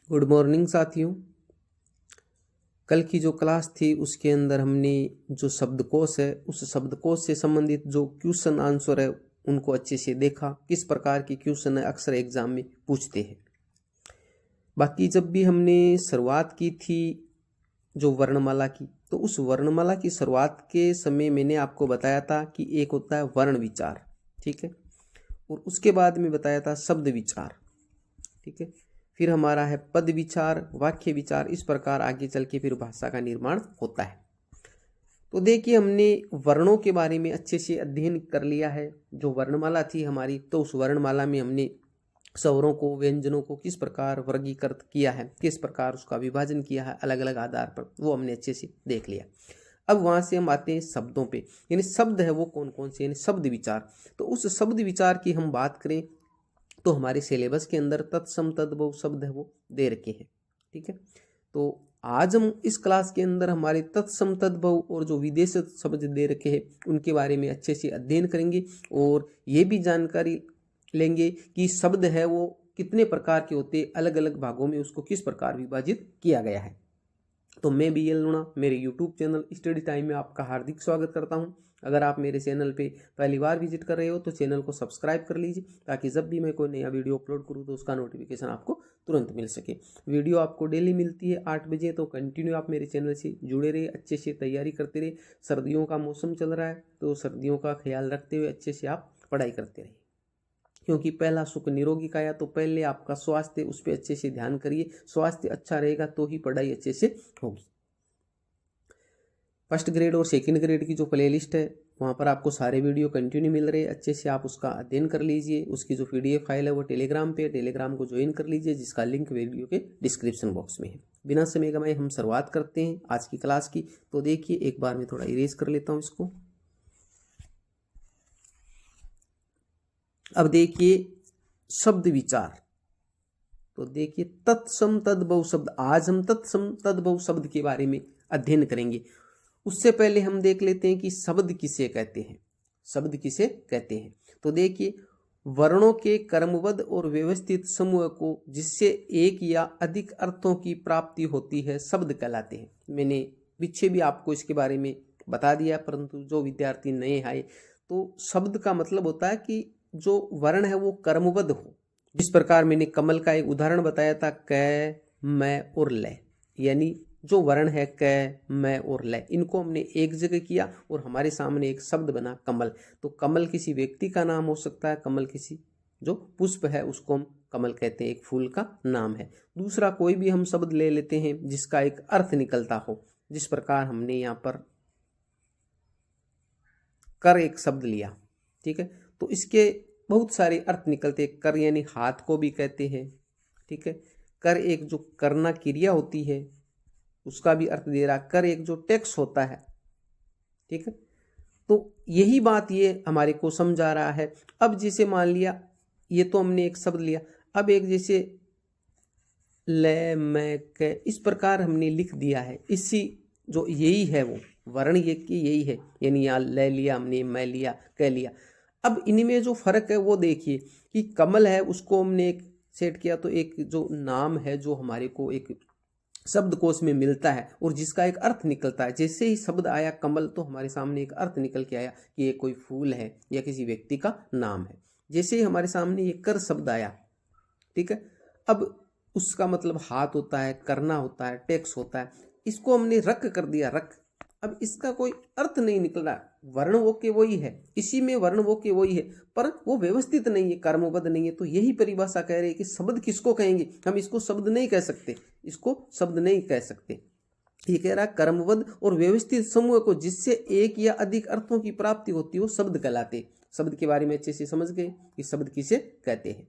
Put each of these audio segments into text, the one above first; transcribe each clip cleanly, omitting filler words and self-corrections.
Good morning साथियों। कल की जो क्लास थी उसके अंदर हमने जो शब्दकोश है उस शब्दकोश से संबंधित जो क्वेश्चन आंसर है उनको अच्छे से देखा, किस प्रकार के क्वेश्चन है अक्सर एग्जाम में पूछते हैं। बाकी जब भी हमने शुरुआत की थी जो वर्णमाला की, तो उस वर्णमाला की शुरुआत के समय मैंने आपको बताया था कि एक होता है वर्ण विचार, ठीक है, और उसके बाद में बताया था शब्द विचार, ठीक है, फिर हमारा है पद विचार, वाक्य विचार। इस प्रकार आगे चल के फिर भाषा का निर्माण होता है। तो देखिए हमने वर्णों के बारे में अच्छे से अध्ययन कर लिया है। जो वर्णमाला थी हमारी, तो उस वर्णमाला में हमने स्वरों को, व्यंजनों को किस प्रकार वर्गीकृत किया है, किस प्रकार उसका विभाजन किया है अलग अलग आधार पर, वो हमने अच्छे से देख लिया। अब वहां से हम आते हैं शब्दों पे, यानी शब्द है वो कौन कौन से, यानी शब्द विचार। तो उस शब्द विचार की हम बात करें तो हमारे सिलेबस के अंदर तत्सम तद्भव शब्द है वो दे रखे हैं, ठीक है। तो आज हम इस क्लास के अंदर हमारे तत्सम तद्भव और जो विदेशित शब्द दे रखे हैं उनके बारे में अच्छे से अध्ययन करेंगे और ये भी जानकारी लेंगे कि शब्द है वो कितने प्रकार के होते, अलग अलग भागों में उसको किस प्रकार विभाजित किया गया है। तो मैं BL लूणा मेरे यूट्यूब चैनल स्टडी टाइम में आपका हार्दिक स्वागत करता हूं। अगर आप मेरे चैनल पे पहली बार विजिट कर रहे हो तो चैनल को सब्सक्राइब कर लीजिए, ताकि जब भी मैं कोई नया वीडियो अपलोड करूं तो उसका नोटिफिकेशन आपको तुरंत मिल सके। वीडियो आपको डेली मिलती है 8 बजे, तो कंटिन्यू आप मेरे चैनल से जुड़े रहे, अच्छे से तैयारी करते रहे। सर्दियों का मौसम चल रहा है तो सर्दियों का ख्याल रखते हुए अच्छे से आप पढ़ाई करते रहिए, क्योंकि पहला सुख निरोगी काया। तो पहले आपका स्वास्थ्य, उस पर अच्छे से ध्यान करिए। स्वास्थ्य अच्छा रहेगा तो ही पढ़ाई अच्छे से होगी। फर्स्ट ग्रेड और सेकंड ग्रेड की जो प्लेलिस्ट है वहाँ पर आपको सारे वीडियो कंटिन्यू मिल रहे हैं, अच्छे से आप उसका अध्ययन कर लीजिए। उसकी जो PDF फाइल है वो टेलीग्राम पे, टेलीग्राम को ज्वाइन कर लीजिए, जिसका लिंक वीडियो के डिस्क्रिप्शन बॉक्स में है। बिना समय गवाए हम शुरुआत करते हैं आज की क्लास की। तो देखिए एक बार मैं थोड़ा इरेज कर लेता हूँ इसको। अब देखिए शब्द विचार, तो देखिए तत्सम तद्भव शब्द, आज हम तत्सम तद्भव शब्द के बारे में अध्ययन करेंगे। उससे पहले हम देख लेते हैं कि शब्द किसे कहते हैं। शब्द किसे कहते हैं, तो देखिए वर्णों के क्रमबद्ध और व्यवस्थित समूह को जिससे एक या अधिक अर्थों की प्राप्ति होती है शब्द कहलाते हैं। मैंने पीछे भी आपको इसके बारे में बता दिया, परंतु जो विद्यार्थी नए आए, तो शब्द का मतलब होता है कि जो वर्ण है वो क्रमबद्ध हो। जिस प्रकार मैंने कमल का एक उदाहरण बताया था, क, मैं और ल, यानी जो वर्ण है क, मैं और ल, इनको हमने एक जगह किया और हमारे सामने एक शब्द बना कमल। तो कमल किसी व्यक्ति का नाम हो सकता है, कमल किसी जो पुष्प है उसको हम कमल कहते हैं, एक फूल का नाम है। दूसरा कोई भी हम शब्द ले लेते हैं जिसका एक अर्थ निकलता हो, जिस प्रकार हमने यहाँ पर कर एक शब्द लिया, ठीक है, तो इसके बहुत सारे अर्थ निकलते हैं। कर यानी हाथ को भी कहते हैं, ठीक है। कर एक जो करना क्रिया होती है उसका भी अर्थ दे रहा। कर एक जो टैक्स होता है, ठीक है। तो यही बात ये हमारे को समझा रहा है। अब जैसे मान लिया ये तो हमने एक शब्द लिया, अब एक जैसे ले, मैं, क, इस प्रकार हमने लिख दिया है। इसी जो यही है वो वर्ण ये की यही है, यानी यहाँ ले लिया हमने, मैं लिया, कह लिया। अब इनमें जो फर्क है वो देखिए कि कमल है उसको हमने एक सेट किया, तो एक जो नाम है जो हमारे को एक शब्दकोश में मिलता है और जिसका एक अर्थ निकलता है। जैसे ही शब्द आया कमल, तो हमारे सामने एक अर्थ निकल के आया कि ये कोई फूल है या किसी व्यक्ति का नाम है। जैसे ही हमारे सामने ये कर शब्द आया, ठीक है, अब उसका मतलब हाथ होता है, करना होता है, टैक्स होता है। इसको हमने रक कर दिया, रक। अब इसका कोई अर्थ नहीं निकल रहा। वर्ण वो के वही है, इसी में वर्ण वो के वही है, पर वो व्यवस्थित नहीं है, कर्मबद्ध नहीं है। तो यही परिभाषा कह रहे हैं कि शब्द किसको कहेंगे, हम इसको शब्द नहीं कह सकते, इसको शब्द नहीं कह सकते। ये कह रहा है कर्मबद्ध और व्यवस्थित समूह को जिससे एक या अधिक अर्थों की प्राप्ति होती है वो शब्द कहलाते। शब्द के बारे में अच्छे से समझ गए कि शब्द किसे कहते हैं।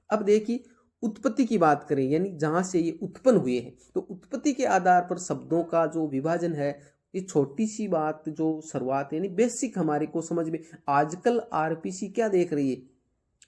अब देखिए उत्पत्ति की बात करें, यानी जहां से ये उत्पन्न हुए हैं, तो उत्पत्ति के आधार पर शब्दों का जो विभाजन है, ये छोटी सी बात जो शुरुआत यानी बेसिक हमारे को समझ में। आजकल RPC क्या देख रही है,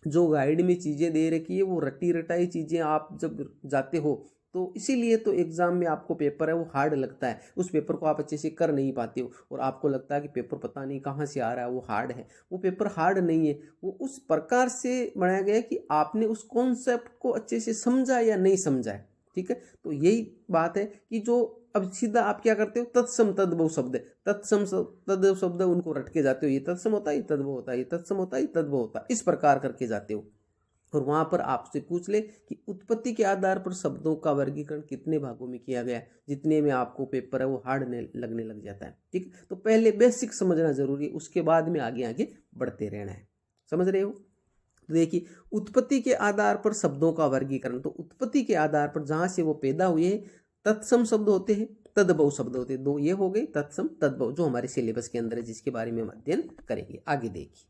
जो गाइड में चीजें दे रखी है वो रटी रटाई चीजें आप जब जाते हो, तो इसीलिए तो एग्जाम में आपको पेपर है वो हार्ड लगता है। उस पेपर को आप अच्छे से कर नहीं पाते हो और आपको लगता है कि पेपर पता नहीं कहाँ से आ रहा है, वो हार्ड है। वो पेपर हार्ड नहीं है, वो उस प्रकार से बनाया गया है कि आपने उस कॉन्सेप्ट को अच्छे से समझा या नहीं समझा है, ठीक है। तो यही बात है कि जो अब सीधा आप क्या करते हो, तत्सम तद्भव शब्द है, तत्सम तद्भव शब्द उनको रट के जाते हो, ये तत्सम होता है, ये तद्भव होता है, ये तत्सम होता है, ये तद्भव होता है, इस प्रकार करके जाते हो। और वहां पर आपसे पूछ ले कि उत्पत्ति के आधार पर शब्दों का वर्गीकरण कितने भागों में किया गया है, जितने में आपको पेपर है वो हार्ड लगने लग जाता है, ठीक। तो पहले बेसिक समझना जरूरी है, उसके बाद में आगे आगे बढ़ते रहना है, समझ रहे हो। तो देखिए, उत्पत्ति के आधार पर शब्दों का वर्गीकरण, तो उत्पत्ति के आधार पर जहां से वो पैदा हुए हैं तत्सम शब्द होते हैं, तद्भव शब्द होते हैं। दो ये हो गए, तत्सम तद्भव, जो हमारे सिलेबस के अंदर है, जिसके बारे में हम अध्ययन करेंगे। आगे देखिए,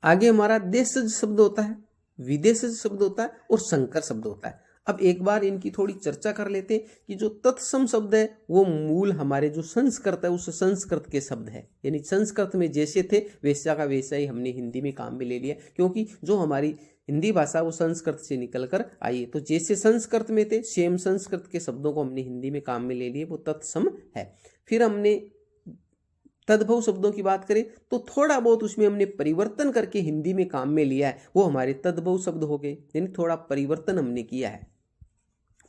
आगे हमारा देशज शब्द होता है, विदेशज शब्द होता है और संकर शब्द होता है। अब एक बार इनकी थोड़ी चर्चा कर लेते हैं कि जो तत्सम शब्द है वो मूल हमारे जो संस्कृत है उस संस्कृत के शब्द है, यानी संस्कृत में जैसे थे वैसा का वैसा ही हमने हिंदी में काम में ले लिया, क्योंकि जो हमारी हिंदी भाषा वो संस्कृत से निकल कर आई है। तो जैसे संस्कृत में थे सेम संस्कृत के शब्दों को हमने हिंदी में काम में ले लिए, वो तत्सम है। फिर हमने तद्भव शब्दों की बात करें तो थोड़ा बहुत उसमें हमने परिवर्तन करके हिंदी में काम में लिया है, वो हमारे तद्भव शब्द हो गए, यानी थोड़ा परिवर्तन हमने किया है,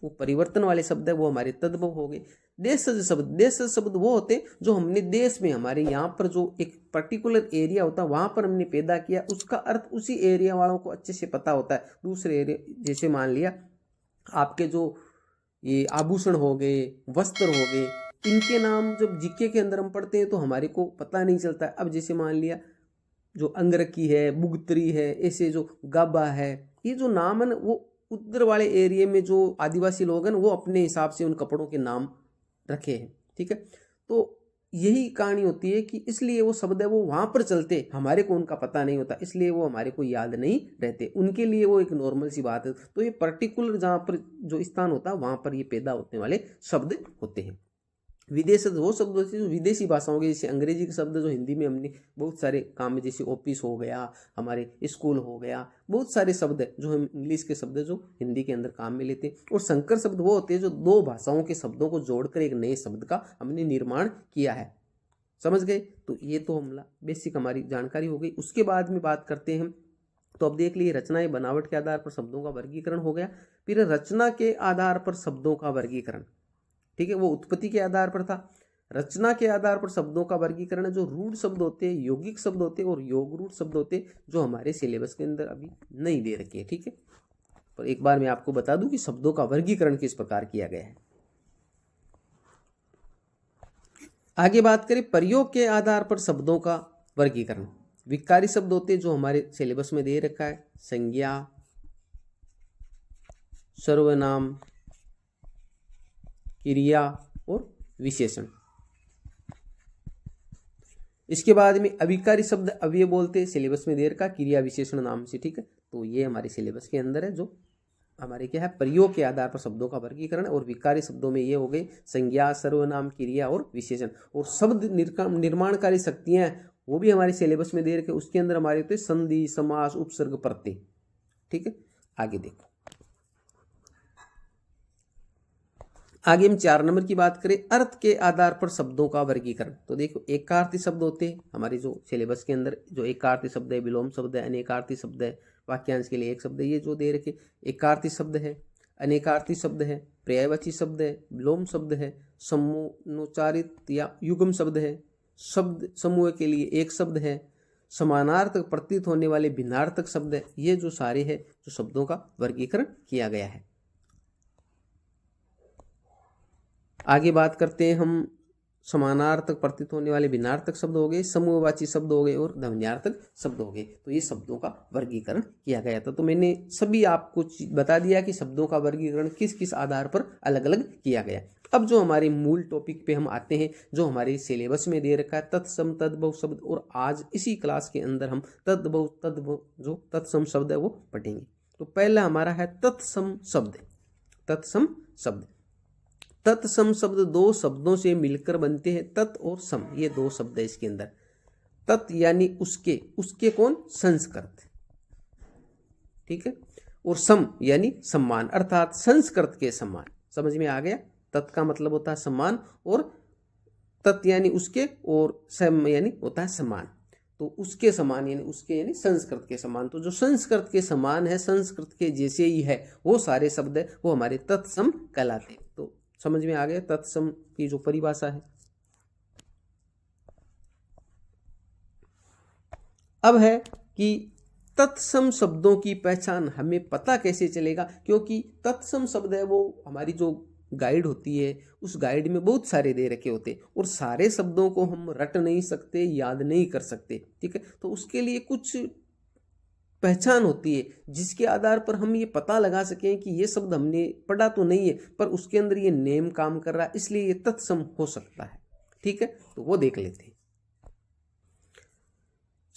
वो परिवर्तन वाले शब्द है, वो हमारे तद्भव हो गए। देशज शब्द, देशज शब्द वो होते जो हमने देश में, हमारे यहाँ पर जो एक पर्टिकुलर एरिया होता है वहां पर हमने पैदा किया, उसका अर्थ उसी एरिया वालों को अच्छे से पता होता है। दूसरे एरिया, जैसे मान लिया आपके जो ये आभूषण हो गए, वस्त्र हो गए, इनके नाम जब जीके के अंदर हम पढ़ते हैं तो हमारे को पता नहीं चलता है। अब जैसे मान लिया जो अंगरखी है, बुगतरी है, ऐसे जो गाबा है, ये जो नाम है ना वो उधर वाले एरिया में जो आदिवासी लोग हैं वो अपने हिसाब से उन कपड़ों के नाम रखे हैं, ठीक है। तो यही कहानी होती है कि इसलिए वो शब्द है वो वहां पर चलते, हमारे को उनका पता नहीं होता, इसलिए वो हमारे को याद नहीं रहते, उनके लिए वो एक नॉर्मल सी बात है। तो ये पर्टिकुलर जहाँ पर जो स्थान होता है वहां पर ये पैदा होने वाले शब्द होते हैं। विदेशज वो शब्द होते हैं जो विदेशी भाषाओं के, जैसे अंग्रेजी के शब्द जो हिंदी में हमने बहुत सारे काम में, जैसे ऑफिस हो गया, हमारे स्कूल हो गया, बहुत सारे शब्द है जो हम इंग्लिश के शब्द है जो हिंदी के अंदर काम में लेते हैं। और संकर शब्द वो होते हैं जो दो भाषाओं के शब्दों को जोड़कर एक नए शब्द का हमने निर्माण किया है, समझ गए। तो ये तो हमला बेसिक हमारी जानकारी हो गई। उसके बाद में बात करते हैं, तो अब देख लिए रचना या बनावट के आधार पर शब्दों का वर्गीकरण हो गया। फिर रचना के आधार पर शब्दों का वर्गीकरण, ठीक है, वो उत्पत्ति के आधार पर था। रचना के आधार पर शब्दों का वर्गीकरण जो रूढ़ शब्द होते हैं, यौगिक शब्द होते हैं और योग रूढ़ शब्द होते हैं, जो हमारे सिलेबस के अंदर अभी नहीं दे रखे हैं, ठीक है। पर एक बार मैं आपको बता दूं कि शब्दों का वर्गीकरण किस प्रकार किया गया है। आगे बात करें प्रयोग के आधार पर शब्दों का वर्गीकरण। विकारी शब्द होते हैं जो हमारे सिलेबस में दे रखा है, संज्ञा, सर्वनाम, क्रिया और विशेषण। इसके बाद में अभिकारी शब्द अव्यय बोलते हैं, सिलेबस में दे रखा क्रिया विशेषण नाम से, ठीक है। तो ये हमारे सिलेबस के अंदर है, जो हमारे क्या है प्रयोग के आधार पर शब्दों का वर्गीकरण। और विकारी शब्दों में ये हो गए संज्ञा, सर्वनाम, क्रिया और विशेषण। और शब्द निर्माणकारी शक्तियां वो भी हमारे सिलेबस में दे रखे, उसके अंदर हमारे होते संधि, समास, उपसर्ग, प्रत्यय, ठीक है। आगे देखो, आगे हम 4 नंबर की बात करें, अर्थ के आधार पर शब्दों का वर्गीकरण। तो देखो एकार्थी शब्द होते हैं हमारे जो सिलेबस के अंदर, जो एकार्थी शब्द है, विलोम शब्द है, अनेकार्थी शब्द है, वाक्यांश के लिए एक शब्द है, ये जो दे रखे एकार्थी शब्द है, अनेकार्थी शब्द है, पर्यायवाची शब्द है, विलोम शब्द है, समूहोच्चारित या युग्म शब्द है, शब्द समूह के लिए एक शब्द है, समानार्थक प्रतीत होने वाले भिन्नार्थक शब्द है। ये जो सारे है जो शब्दों का वर्गीकरण किया गया है। आगे बात करते हैं हम, समानार्थक प्रतीत होने वाले भिन्नार्थक शब्द हो गए, समूहवाची शब्द हो गए और ध्वन्यार्थक शब्द हो गए। तो ये शब्दों का वर्गीकरण किया गया था। तो मैंने सभी आपको बता दिया कि शब्दों का वर्गीकरण किस किस आधार पर अलग अलग किया गया। अब जो हमारे मूल टॉपिक पे हम आते हैं, जो हमारे सिलेबस में दे रखा है तत्सम तद्भव शब्द, और आज इसी क्लास के अंदर हम तद्भव जो तत्सम शब्द है वो पढ़ेंगे। तो पहला हमारा है तत्सम शब्द। तत्सम शब्द, तत्सम शब्द दो शब्दों से मिलकर बनते हैं, तत् और सम, ये दो शब्द है इसके अंदर। तत् यानी उसके, उसके कौन, संस्कृत, ठीक है, और सम यानी सम्मान, अर्थात संस्कृत के सम्मान। समझ में आ गया। तत् का मतलब होता है सम्मान, और तत् यानी उसके, और सम यानी होता है सम्मान। तो उसके समान यानी उसके यानी संस्कृत के समान। तो जो संस्कृत के समान है, संस्कृत के जैसे ही है, वो सारे शब्द है वो हमारे तत्सम कहलाते हैं। तो समझ में आ गया तत्सम की जो परिभाषा है। अब है कि तत्सम शब्दों की पहचान हमें पता कैसे चलेगा, क्योंकि तत्सम शब्द है वो हमारी जो गाइड होती है उस गाइड में बहुत सारे दे रखे होते हैं और सारे शब्दों को हम रट नहीं सकते, याद नहीं कर सकते, ठीक है। तो उसके लिए कुछ पहचान होती है जिसके आधार पर हम ये पता लगा सकें कि ये शब्द हमने पढ़ा तो नहीं है पर उसके अंदर ये नेम काम कर रहा है, इसलिए ये तत्सम हो सकता है, ठीक है। तो वो देख लेते हैं।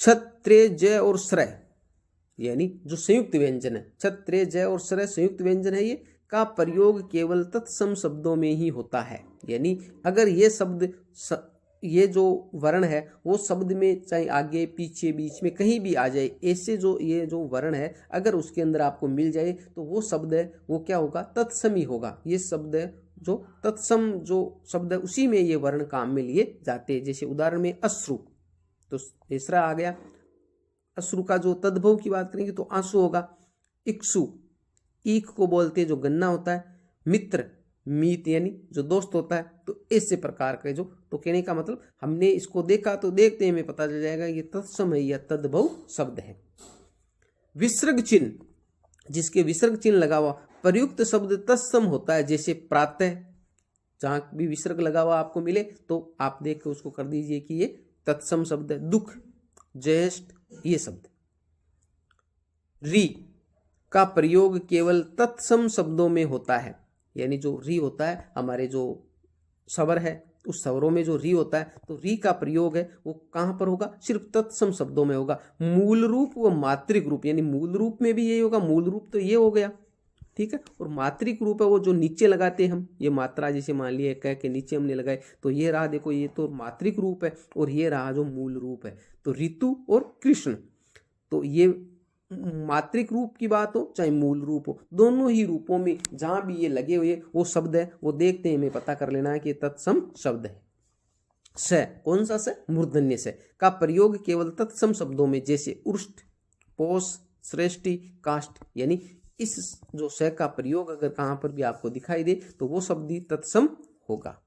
छत्रे जय और श्रय यानी जो संयुक्त व्यंजन है, छत्रे जय और श्रय संयुक्त व्यंजन है, ये का प्रयोग केवल तत्सम शब्दों में ही होता है। यानी अगर ये शब्द ये जो वर्ण है वो शब्द में चाहे आगे पीछे बीच में कहीं भी आ जाए, ऐसे जो ये जो वर्ण है अगर उसके अंदर आपको मिल जाए तो वो शब्द है वो क्या होगा, तत्सम ही होगा। ये शब्द है जो तत्सम जो शब्द है उसी में ये वर्ण काम में लिए जाते हैं। जैसे उदाहरण में अश्रु, तो तीसरा आ गया अश्रु का जो तद्भव की बात करेंगे तो आंसू होगा। इक्सु, ईख को बोलते हैं जो गन्ना होता है। मित्र, मीत यानी जो दोस्त होता है। तो ऐसे प्रकार के जो, तो कहने का मतलब हमने इसको देखा तो देखते हमें पता चल जाएगा ये तत्सम है या तद्भव शब्द है। विसर्ग चिन्ह, जिसके विसर्ग चिन्ह लगा हुआ प्रयुक्त शब्द तत्सम होता है। जैसे प्रातः, जहां भी विसर्ग लगा हुआ आपको मिले तो आप देख के उसको कर दीजिए कि ये तत्सम शब्द है। दुख, ज्येष्ठ, ये शब्द। री का प्रयोग केवल तत्सम शब्दों में होता है। यानी जो री होता है हमारे जो स्वर है उस स्वरों में जो री होता है, तो री का प्रयोग है वो कहां पर होगा, सिर्फ तत्सम शब्दों में होगा। मूल रूप व मात्रिक रूप, यानी मूल रूप में भी यही होगा, मूल रूप तो ये हो गया, ठीक है। और मात्रिक रूप है वो जो नीचे लगाते हैं हम, ये मात्रा जैसे मान लिया कह के नीचे हमने लगाए तो ये रहा, देखो ये तो मात्रिक रूप है और ये रहा जो मूल रूप है। तो ऋतु और कृष्ण, तो ये मात्रिक रूप की बात हो चाहे मूल रूप हो, दोनों ही रूपों में जहां भी ये लगे हुए वो शब्द है वो देखते हैं हमें पता कर लेना है कि तत्सम शब्द है। स, कौन सा स, मूर्धन्य स का प्रयोग केवल तत्सम शब्दों में, जैसे उष्ट, पोष, श्रेष्ठी, काष्ठ। यानी इस जो स का प्रयोग अगर कहां पर भी आपको दिखाई दे तो वो शब्द ही तत्सम होगा।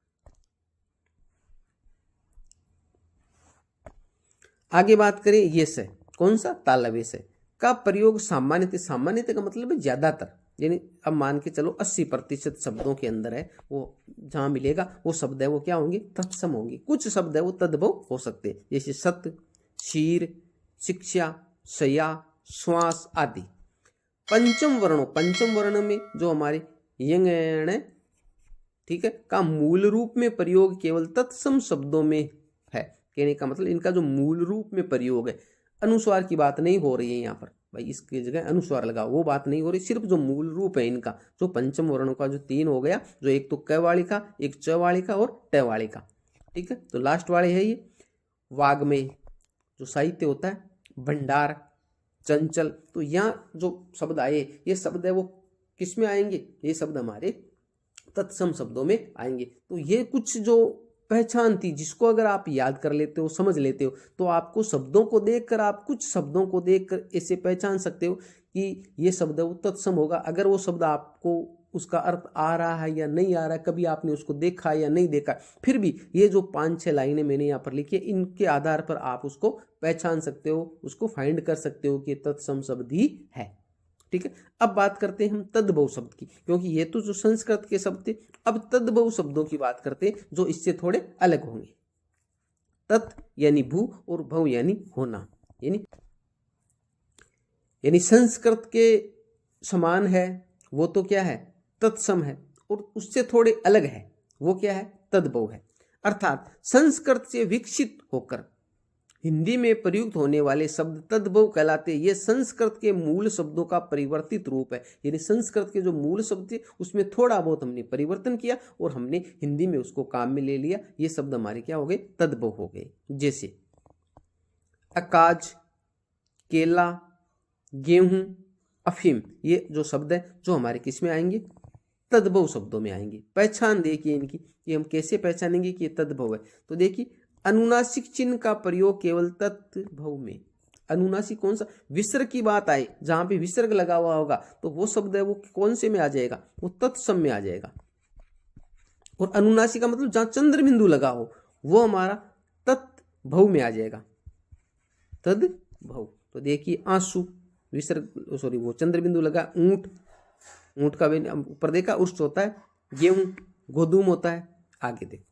आगे बात करें ये स, कौन सा, तालव्य स का प्रयोग सामान्यतः, सामान्यतः का मतलब है ज्यादातर, यानी अब मान के चलो 80% शब्दों के अंदर है वो जहां मिलेगा वो शब्द है वो क्या होंगे, तत्सम होंगे। कुछ शब्द है वो तद्भव हो सकते हैं, जैसे सत्य, शीर, शिक्षा, शया, श्वास आदि। पंचम वर्णों, पंचम वर्ण में जो हमारे यंग है, ठीक है, का मूल रूप में प्रयोग केवल तत्सम शब्दों में है। कहने का मतलब इनका जो मूल रूप में प्रयोग है, अनुस्वार की बात नहीं हो रही है यहाँ पर, भाई इसकी जगह अनुस्वार लगा वो बात नहीं हो रही, सिर्फ जो मूल रूप है इनका, जो पंचम वर्णों का जो 3 हो गया, जो एक तो क वाली का, एक च वाली का और ट वाली का, ठीक है। तो लास्ट वाले है ये वाग्मय, जो साहित्य होता है, भंडार, चंचल। तो यहाँ जो शब्द आए ये शब्द है वो किस में आएंगे, ये शब्द हमारे तत्सम शब्दों में आएंगे। तो ये कुछ जो पहचान थी जिसको अगर आप याद कर लेते हो, समझ लेते हो, तो आपको शब्दों को देखकर, आप कुछ शब्दों को देखकर ऐसे पहचान सकते हो कि ये शब्द वो तत्सम होगा। अगर वो शब्द आपको उसका अर्थ आ रहा है या नहीं आ रहा है, कभी आपने उसको देखा या नहीं देखा, फिर भी ये जो 5-6 लाइनें मैंने यहाँ पर लिखी है इनके आधार पर आप उसको पहचान सकते हो, उसको फाइंड कर सकते हो कि तत्सम शब्द ही है, ठीक है। अब बात करते हैं हम तद्भव शब्द की, क्योंकि ये तो जो संस्कृत के शब्द थे, अब तद्भव शब्दों की बात करते हैं जो इससे थोड़े अलग होंगे। तत् यानी भू और भव यानी होना, यानी संस्कृत के समान है वो तो क्या है, तत्सम है, और उससे थोड़े अलग है वो क्या है, तद्भव है। अर्थात संस्कृत से विकसित होकर हिंदी में प्रयुक्त होने वाले शब्द तद्भव कहलाते। ये संस्कृत के मूल शब्दों का परिवर्तित रूप है, यानी संस्कृत के जो मूल शब्द थे उसमें थोड़ा बहुत हमने परिवर्तन किया और हमने हिंदी में उसको काम में ले लिया, ये शब्द हमारे क्या हो गए, तद्भव हो गए। जैसे अकाज, केला, गेहूं, अफीम, ये जो शब्द है जो हमारे किस में आएंगे, तद्भव शब्दों में आएंगे। पहचान देखिए इनकी, कि हम कैसे पहचानेंगे कि ये तद्भव है। तो देखिए अनुनासिक चिन्ह का प्रयोग केवल तत्भव में, अनुनासिक कौन सा, विसर्ग की बात आए, जहां पे विसर्ग लगा हुआ होगा तो वो शब्द है वो कौन से में आ जाएगा, वो तत्सम में आ जाएगा। और अनुनासिक का मतलब जहां चंद्र बिंदु लगा हो वो हमारा तत्भव में आ जाएगा, तद्भव। तो देखिए आंसू विसर्ग, सॉरी वो चंद्र बिंदु लगा, ऊंट, ऊंट का ऊपर देखा उष्ट होता है, गेहूं गोधूम होता है। आगे देखो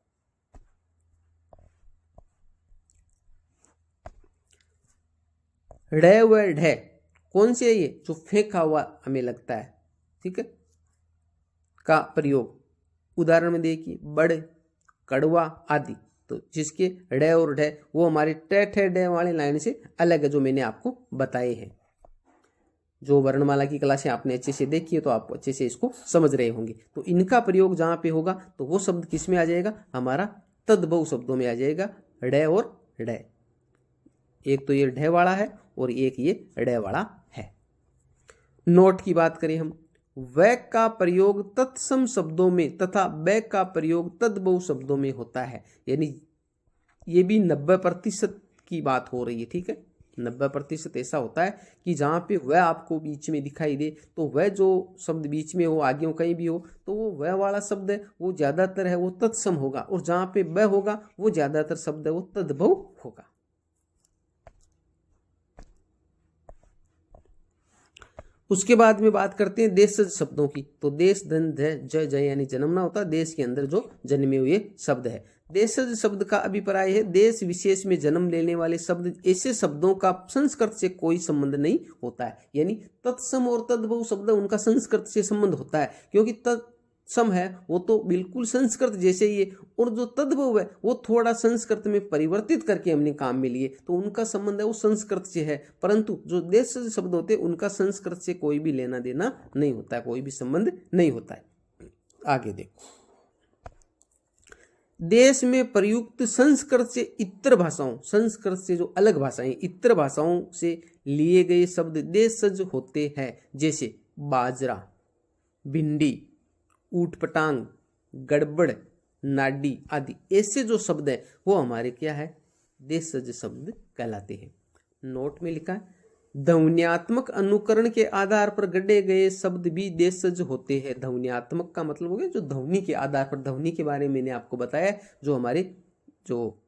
ढ व ढ कौन से है, ये जो फेंका हुआ हमें लगता है, ठीक है, का प्रयोग। उदाहरण में देखिए बड़, कड़वा आदि। तो जिसके ढ और ढ वो हमारे ट ठ ड वाले लाइन से अलग है, जो मैंने आपको बताए हैं। जो वर्णमाला की क्लासें आपने अच्छे से देखी है तो आप अच्छे से इसको समझ रहे होंगे। तो इनका प्रयोग जहां पे होगा तो वो शब्द किस में आ जाएगा, हमारा तद्भव शब्दों में आ जाएगा, ढ और ढ। एक तो ये ढ वाला है और एक ये ढ वाला है। नोट की बात करें हम, व का प्रयोग तत्सम शब्दों में तथा ब का प्रयोग तद्भव शब्दों में होता है। यानी ये भी 90% की बात हो रही है, ठीक है। 90% ऐसा होता है कि जहां पे वह आपको बीच में दिखाई दे तो वह जो शब्द बीच में हो, आगे हो, कहीं भी हो, तो वो वह वाला शब्द है वो ज्यादातर है वो तत्सम होगा, और जहां पे ब होगा वो ज्यादातर शब्द है वो तद्भव होगा। उसके बाद में बात करते हैं देशज शब्दों की। तो देश धन ध ज यानी जन्मना होता है, देश के अंदर जो जन्मे हुए शब्द है। देशज शब्द का अभिप्राय है देश विशेष में जन्म लेने वाले शब्द, ऐसे शब्दों का संस्कृत से कोई संबंध नहीं होता है। यानी तत्सम और तद्भव शब्द उनका संस्कृत से संबंध होता है, क्योंकि तत्सम है वो तो बिल्कुल संस्कृत जैसे ही है, और जो तद्भव है वो थोड़ा संस्कृत में परिवर्तित करके हमने काम में लिए, तो उनका संबंध है वो संस्कृत से है। परंतु जो देशज शब्द होते हैं उनका संस्कृत से कोई भी लेना देना नहीं होता है, कोई भी संबंध नहीं होता है। आगे देखो, देश में प्रयुक्त संस्कृत से इतर भाषाओं, संस्कृत से जो अलग भाषाएं इतर भाषाओं से लिए गए शब्द देशज होते हैं। जैसे बाजरा, भिंडी, ऊटपटांग, गड़बड़, नाडी आदि ऐसे जो शब्द है वो हमारे क्या है, देशज शब्द कहलाते हैं। नोट में लिखा है ध्वन्यात्मक अनुकरण के आधार पर गढ़े गए शब्द भी देशज होते हैं। ध्वन्यात्मक का मतलब हो गया जो ध्वनि के आधार पर, ध्वनि के बारे में मैंने आपको बताया, जो हमारे जो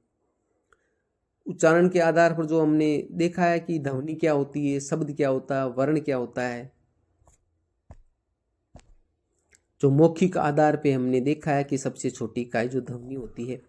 उच्चारण के आधार पर जो हमने देखा है कि ध्वनि क्या होती है, शब्द क्या होता है, वर्ण क्या होता है। जो मौखिक आधार पे हमने देखा है कि सबसे छोटी इकाई जो ध्वनि होती है।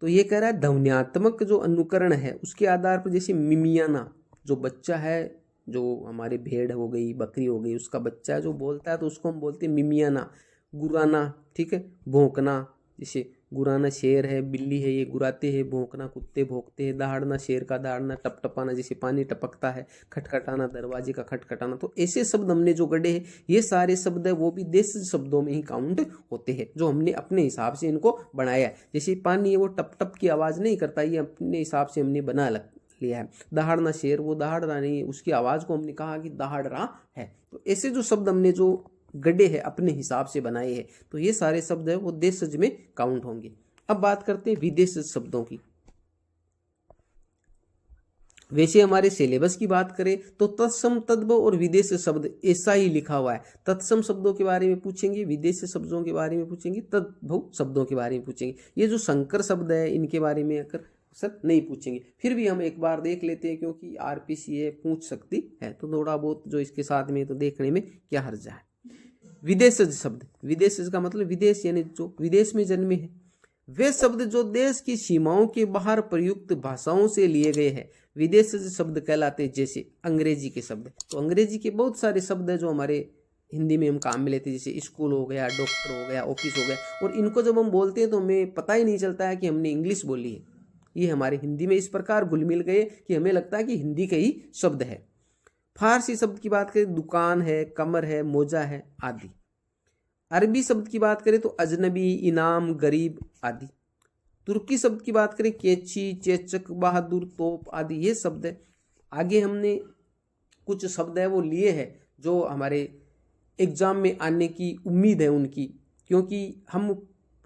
तो ये कह रहा है ध्वन्यात्मक जो अनुकरण है उसके आधार पर, जैसे मिमियाना जो बच्चा है, जो हमारे भेड़ हो गई, बकरी हो गई, उसका बच्चा है जो बोलता है तो उसको हम बोलते हैं मिमियाना। गुराना, ठीक है, भौंकना, जैसे गुराना शेर है, बिल्ली है, ये गुराते हैं, भौंकना कुत्ते भौंकते हैं, दहाड़ना शेर का दहाड़ना, टपटपाना जैसे पानी टपकता है, खटखटाना दरवाजे का खटखटाना। तो ऐसे शब्द हमने जो गढ़े हैं ये सारे शब्द है वो भी देश शब्दों में ही काउंट होते हैं, जो हमने अपने हिसाब से इनको बनाया है। जैसे पानी है वो टप टप की आवाज़ नहीं करता, ये अपने हिसाब से हमने बना लिया है। दहाड़ना शेर, वो दहाड़ रहा नहीं, उसकी आवाज़ को हमने कहा कि दहाड़ रहा है। तो ऐसे जो शब्द हमने जो गड्ढे हैं अपने हिसाब से बनाए हैं, तो ये सारे शब्द है वो देशज में काउंट होंगे। अब बात करते हैं विदेशज शब्दों की। वैसे हमारे सिलेबस की बात करें तो तत्सम, तद्भव और विदेश शब्द ऐसा ही लिखा हुआ है। तत्सम शब्दों के बारे में पूछेंगे, विदेश शब्दों के बारे में पूछेंगे, तद्भव शब्दों के बारे में पूछेंगे। ये जो संकर शब्द है इनके बारे में अगर सर नहीं पूछेंगे, फिर भी हम एक बार देख लेते हैं क्योंकि आरपीसीए पूछ सकती है, तो थोड़ा बहुत जो इसके साथ में तो देखने में क्या हर्जा है। विदेशज शब्द, विदेशज का मतलब विदेश यानी जो विदेश में जन्मे हैं, वे शब्द जो देश की सीमाओं के बाहर प्रयुक्त भाषाओं से लिए गए हैं विदेशज शब्द कहलाते हैं। जैसे अंग्रेजी के शब्द, तो अंग्रेजी के बहुत सारे शब्द है जो हमारे हिंदी में हम काम में लेते हैं, जैसे स्कूल हो गया, डॉक्टर हो गया, ऑफिस हो गया, और इनको जब हम बोलते हैं तो हमें पता ही नहीं चलता है कि हमने इंग्लिश बोली है। ये हमारे हिंदी में इस प्रकार घुल मिल गए कि हमें लगता है कि हिंदी के ही शब्द है। फारसी शब्द की बात करें दुकान है, कमर है, मोजा है आदि। अरबी शब्द की बात करें तो अजनबी, इनाम, गरीब आदि। तुर्की शब्द की बात करें कैची, चेचक, बहादुर, तोप आदि ये शब्द है। आगे हमने कुछ शब्द है वो लिए हैं जो हमारे एग्जाम में आने की उम्मीद है उनकी, क्योंकि हम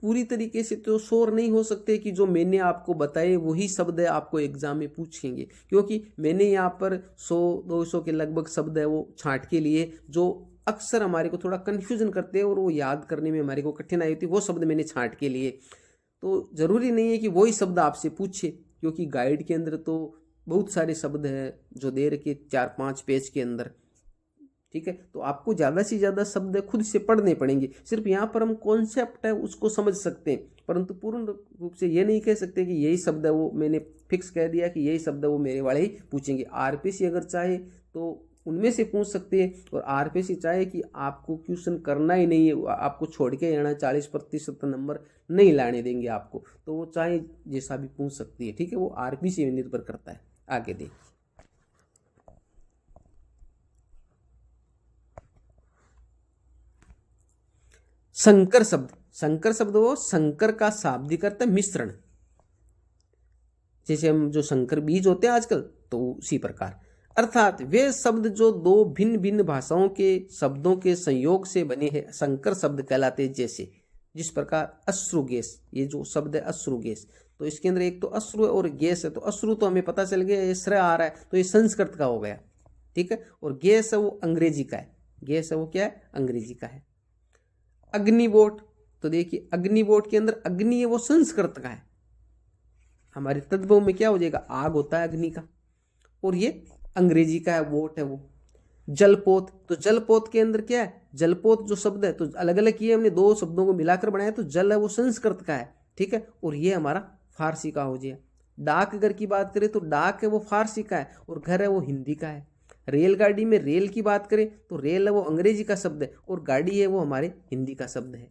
पूरी तरीके से तो श्योर नहीं हो सकते कि जो मैंने आपको बताए वही शब्द है आपको एग्जाम में पूछेंगे, क्योंकि मैंने यहाँ पर 100-200 के लगभग शब्द है वो छांट के लिए, जो अक्सर हमारे को थोड़ा कन्फ्यूजन करते हैं और वो याद करने में हमारे को कठिनाई होती है, वो शब्द मैंने छांट के लिए। तो ज़रूरी नहीं है कि वही शब्द आपसे पूछे, क्योंकि गाइड के अंदर तो बहुत सारे शब्द हैं जो दे रखे 4-5 पेज के अंदर। ठीक है, तो आपको ज़्यादा से ज़्यादा शब्द खुद से पढ़ने पड़ेंगे। सिर्फ यहाँ पर हम कॉन्सेप्ट है उसको समझ सकते हैं, परंतु पूर्ण रूप से ये नहीं कह सकते कि यही शब्द है वो मैंने फिक्स कह दिया कि यही शब्द है वो मेरे वाले ही पूछेंगे। आरपीसी अगर चाहे तो उनमें से पूछ सकते हैं, और आरपीसी चाहे कि आपको क्वेश्चन करना ही नहीं है, आपको छोड़ के यहाँ 40% नंबर नहीं लाने देंगे आपको, तो वो चाहे जैसा भी पूछ सकती है। ठीक है, वो आरपीसी में निर्भर करता है। आगे देखिए, संकर शब्द। संकर शब्द वो संकर का शाब्दिक अर्थ है मिश्रण। जैसे हम जो संकर बीज होते हैं आजकल, तो उसी प्रकार, अर्थात वे शब्द जो दो भिन्न भिन्न भाषाओं के शब्दों के संयोग से बने हैं संकर शब्द कहलाते हैं। जैसे जिस प्रकार अश्रु गैस, ये जो शब्द है अश्रु गैस, तो इसके अंदर एक तो अश्रु है और गैस है। तो अश्रु तो हमें पता चल गया ये श्र आ रहा है, तो ये संस्कृत का हो गया। ठीक है, और गैस है वो अंग्रेजी का है। गैस है वो क्या है, अंग्रेजी का है। अग्निवोट, तो देखिए अग्निवोट के अंदर अग्नि है वो संस्कृत का है। हमारे तद्भव में क्या हो जाएगा, आग होता है अग्नि का, और ये अंग्रेजी का है, वोट है वो। जलपोत, तो जलपोत के अंदर क्या है, जलपोत जो शब्द है तो अलग अलग किए हमने, दो शब्दों को मिलाकर बनाया, तो जल है वो संस्कृत का है। ठीक है, और ये हमारा फारसी का हो जाए। डाकघर की बात करें तो डाक है वो फारसी का है, और घर है वो हिंदी का है। रेलगाड़ी में रेल की बात करें तो रेल है वो अंग्रेजी का शब्द है, और गाड़ी है वो हमारे हिंदी का शब्द है।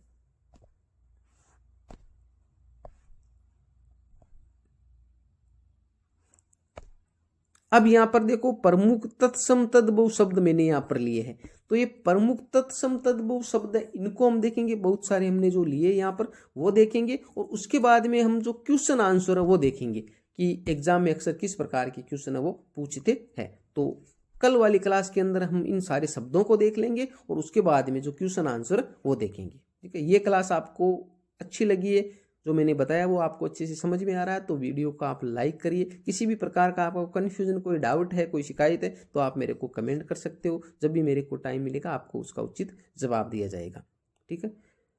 अब यहां पर देखो प्रमुख तत्सम तद्भव शब्द मैंने यहां पर लिए हैं, तो ये प्रमुख तत्सम तद्भव शब्द है, इनको हम देखेंगे। बहुत सारे हमने जो लिए यहां पर वो देखेंगे, और उसके बाद में हम जो क्वेश्चन आंसर है वो देखेंगे कि एग्जाम में अक्सर किस प्रकार के क्वेश्चन है वो पूछते हैं। तो कल वाली क्लास के अंदर हम इन सारे शब्दों को देख लेंगे, और उसके बाद में जो क्वेश्चन आंसर वो देखेंगे। ठीक है, ये क्लास आपको अच्छी लगी है, जो मैंने बताया वो आपको अच्छे से समझ में आ रहा है, तो वीडियो को आप लाइक करिए। किसी भी प्रकार का आपको कन्फ्यूजन, कोई डाउट है, कोई शिकायत है, तो आप मेरे को कमेंट कर सकते हो। जब भी मेरे को टाइम मिलेगा आपको उसका उचित जवाब दिया जाएगा। ठीक है,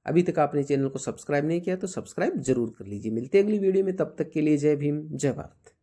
अभी तक आपने चैनल को सब्सक्राइब नहीं किया तो सब्सक्राइब जरूर कर लीजिए। मिलते हैं अगली वीडियो में, तब तक के लिए जय भीम, जय भारत।